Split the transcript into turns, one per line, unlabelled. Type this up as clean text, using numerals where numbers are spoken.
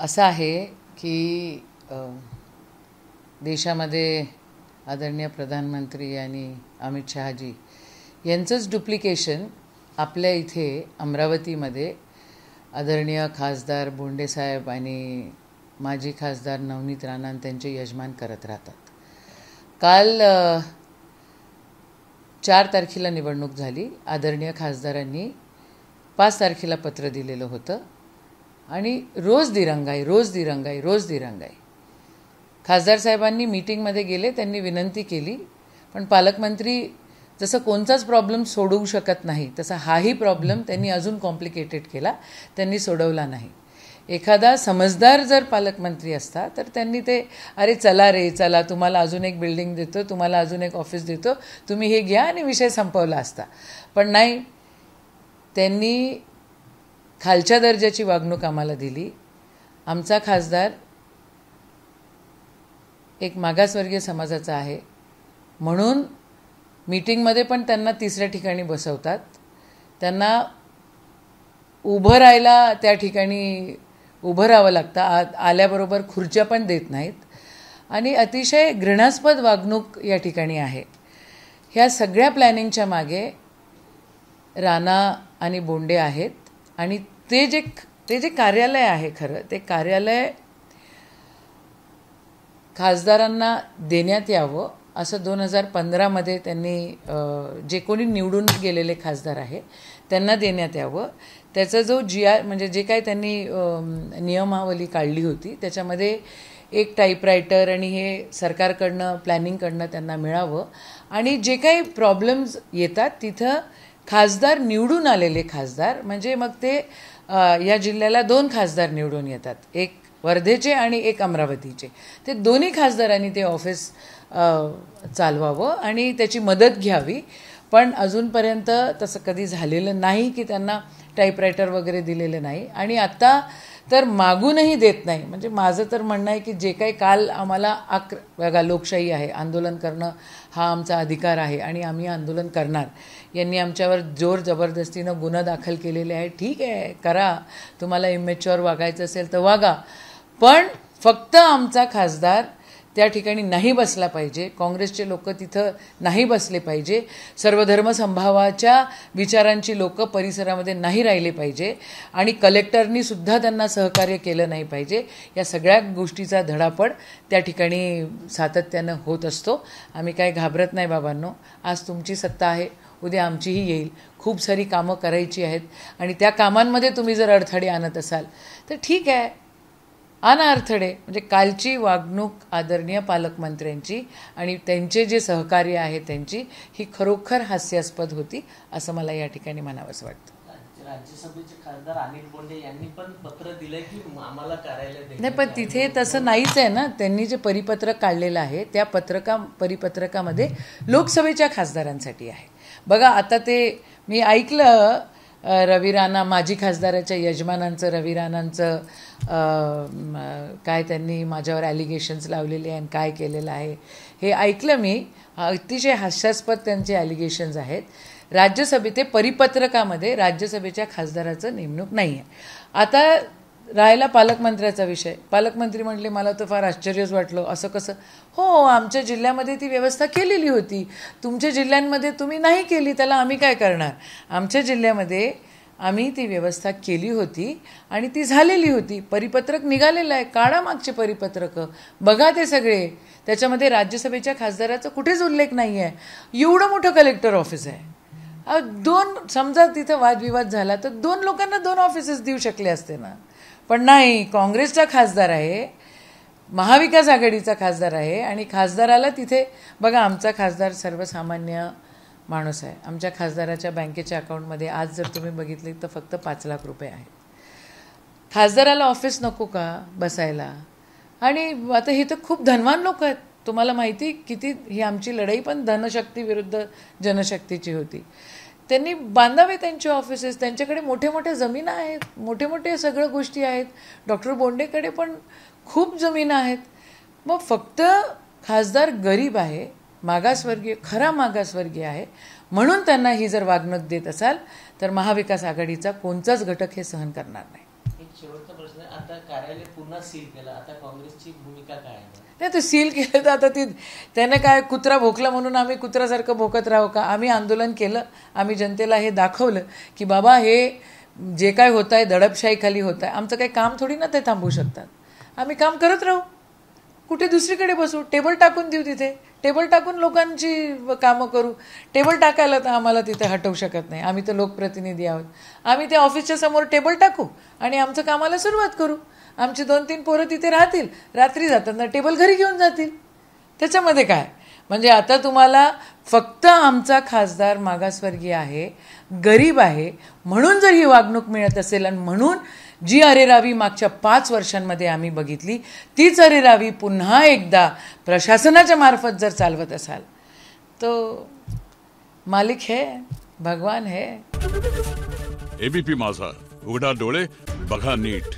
असं आहे की देशामध्ये आदरणीय प्रधानमंत्री आणि अमित शहाजी यांचंच डुप्लिकेशन आपल्या इथे अमरावतीमध्ये आदरणीय खासदार बोंडेसाहेब आणि माजी खासदार नवनीत राणा त्यांचे यजमान करत राहतात. काल 4 तारखेला निवडणूक झाली. आदरणीय खासदारांनी 5 तारखेला पत्र दिलेलं होतं आणि रोज दिरंगाई. खासदार साहेबांनी मीटिंगमध्ये गेले, त्यांनी विनंती केली, पण पालकमंत्री जसं कोणताच प्रॉब्लेम सोडवू शकत नाही तसा हाही प्रॉब्लेम त्यांनी अजून कॉम्प्लिकेटेड केला, त्यांनी सोडवला नाही. एखादा समजदार जर पालकमंत्री असता तर त्यांनी ते अरे चला तुम्हाला अजून एक बिल्डिंग देतो, तुम्हाला अजून एक ऑफिस देतो, तुम्ही हे घ्या आणि विषय संपवला असता. पण नाही, त्यांनी खालच्या दर्जाची वागणूक आम्हाला दिली. आमचा खासदार एक मागासवर्गीय समाजाचा आहे म्हणून मीटिंगमध्ये पण त्यांना 3ऱ्या ठिकाणी बसवतात. त्यांना उभं राहायला त्या ठिकाणी उभं राहावं लागतं. आल्याबरोबर खुर्च्या पण देत नाहीत आणि अतिशय घृणास्पद वागणूक या ठिकाणी आहे. ह्या सगळ्या प्लॅनिंगच्या मागे राणा आणि बोंडे आहेत आणि ते जे कार्यालय आहे, खरं ते कार्यालय खासदारांना देण्यात यावं असं 2015मध्ये त्यांनी जे कोणी निवडून गेलेले खासदार आहे त्यांना देण्यात यावं. त्याचा जो म्हणजे जे काही त्यांनी नियमावली काढली होती त्याच्यामध्ये एक टाईपरायटर आणि हे सरकारकडनं प्लॅनिंगकडनं त्यांना मिळावं आणि जे काही प्रॉब्लेम्स येतात तिथं खासदार निवडून आलेले खासदार, म्हणजे मग ते या जिल्ह्याला 2 खासदार निवडून येतात, एक वर्धेचे आणि एक अमरावतीचे. ते दोन्ही खासदारांनी ते ऑफिस चालवावं आणि त्याची मदत घ्यावी. पण अजूनपर्यंत तसं कधी झालेलं नाही की त्यांना टाईपरायटर वगैरे दिलेलं नाही आणि आत्ता तर मागूनही देत नाही. म्हणजे माझं तर म्हणणं आहे की जे काही काल आम्हाला बघा, लोकशाही आहे, आंदोलन करणं हा आमचा अधिकार आहे आणि आम्ही आंदोलन करणार. यांनी आमच्यावर जोर जबरदस्तीनं गुन्हा दाखल केलेले आहे. ठीक आहे, करा, तुम्हाला इमॅच्युअर वागायचं असेल तर वागा, पण फक्त आमचा खासदार त्या ठिकाणी नाही बसला पाहिजे. काँग्रेसचे लोक तिथं नाही बसले पाहिजे. सर्वधर्मसमभावाच्या विचारांची लोक परिसरामध्ये नाही राहिले पाहिजे आणि कलेक्टरनी सुद्धा त्यांना सहकार्य केलं नाही पाहिजे. या सगळ्या गोष्टीचा धडापड त्या ठिकाणी सातत्यानं होत असतो. आम्ही काय घाबरत नाही बाबांनो. आज तुमची सत्ता आहे, उद्या आमचीही येईल. खूप सारी कामं करायची आहेत आणि त्या कामांमध्ये तुम्ही जर अडथळे आणत असाल तर ठीक आहे, आणा अडथळे. म्हणजे कालची वागणूक आदरणीय पालकमंत्र्यांची आणि त्यांचे जे सहकार्य आहे त्यांची ही खरोखर हास्यास्पद होती असं मला या ठिकाणी म्हणावंसं वाटतं.
राज्यसभेचे खासदार अनिल बोंडे यांनी पण पत्र दिलंय की आम्हाला कार्यालय द्या.
नाही, पण तिथे तसं नाहीच आहे ना. त्यांनी जे परिपत्रक काढलेलं आहे त्या परिपत्रकामध्ये लोकसभेच्या खासदारांसाठी आहे. बघा, आता ते मी ऐकलं रवी राणा, माजी खासदाराच्या यजमानांचं, रवी राणांचं काय त्यांनी माझ्यावर ॲलिगेशन्स लावलेले आहे आणि काय केलेलं आहे हे ऐकलं मी. अतिशय हास्यास्पद त्यांचे ॲलिगेशन्स आहेत. ते परिपत्रकामध्ये राज्यसभेच्या खासदाराचं नेमणूक नाही आहे. आता राहिला पालकमंत्र्याचा विषय. पालकमंत्री म्हटले, मला तर फार आश्चर्यच वाटलं, असं कसं? हो, आमच्या जिल्ह्यामध्ये ती व्यवस्था केलेली होती, तुमच्या जिल्ह्यांमध्ये तुम्ही नाही केली, त्याला आम्ही काय करणार? आमच्या जिल्ह्यामध्ये आम्ही ती व्यवस्था केली होती आणि ती झालेली होती. परिपत्रक निघालेलं आहे, काढा मागचे परिपत्रकं, बघा ते सगळे. त्याच्यामध्ये राज्यसभेच्या खासदाराचा कुठेच उल्लेख नाही आहे. एवढं मोठं कलेक्टर ऑफिस आहे. 2 समजा तिथं वादविवाद झाला तर 2 लोकांना 2 ऑफिसेस देऊ शकले असते ना. पण नाही, काँग्रेसचा खासदार आहे, महाविकास आघाडीचा खासदार आहे आणि खासदाराला तिथे बघा, आमचा खासदार सर्वसामान्य माणूस आहे. आमच्या खासदाराच्या बँकेच्या अकाउंटमध्ये आज जर तुम्ही बघितले तर फक्त 5 लाख रुपये आहेत. खासदाराला ऑफिस नको का बसायला? आणि आता हे तर खूप धनवान लोक आहेत. तुम्हाला माहिती किती ही आमची लढाई पण धनशक्ती विरुद्ध जनशक्तीची होती. त्यांनी बांधावे त्यांचे ऑफिसेस. त्यांच्याकडे मोठे मोठे जमीन आहेत, मोठे मोठे सगळ्या गोष्टी आहेत. डॉक्टर बोंडेकडे पण खूप जमीन आहेत. मग फक्त खासदार गरीब आहे, मागासवर्गीय, खरा मागासवर्गीय आहे म्हणून त्यांना ही जर वागणूक देत असाल तर महाविकास आघाडीचा कोणताच घटक हे सहन करणार नाही.
शेवटचा प्रश्न आहे, आता कार्यालय पुन्हा सील केलं, आता काँग्रेसची भूमिका काय आहे?
नाही, ते सील केलं तर आता त्याने काय कुत्रा भोकला म्हणून आम्ही कुत्र्यासारखं भोकत राहू का? आम्ही आंदोलन केलं, आम्ही जनतेला हे दाखवलं की बाबा हे जे काय होत आहे दडपशाहीखाली होत आहे, आमचं काही काम थोडी ना ते थांबवू शकतात. आम्ही काम करत राहू, कुठे दुसरीकडे बसू, टेबल टाकून देऊ, तिथे टेबल टाकून लोकांची कामं करू. टेबल टाकायला तर आम्हाला तिथे हटवू शकत नाही, आम्ही तर लोकप्रतिनिधी आहोत. आम्ही त्या ऑफिसच्या समोर टेबल टाकू आणि आमचं कामाला सुरुवात करू. आमची 2-3 पोरं तिथे राहतील, रात्री जाताना टेबल घरी घेऊन जातील. त्याच्यामध्ये काय म्हणजे आता तुम्हाला फक्त आमचा खासदार मागासवर्गीय आहे, गरीब आहे म्हणून जर ही वागणूक मिळत असेल आणि म्हणून जी अरेरावी मागच्या 5 वर्षांमध्ये आम्ही बघितली तीच अरेरावी पुन्हा एकदा प्रशासनाच्या मार्फत जर चालवत असाल तो मालिक है, भगवान है.
एबीपी माझा, उघडा डोळे बघा नीट.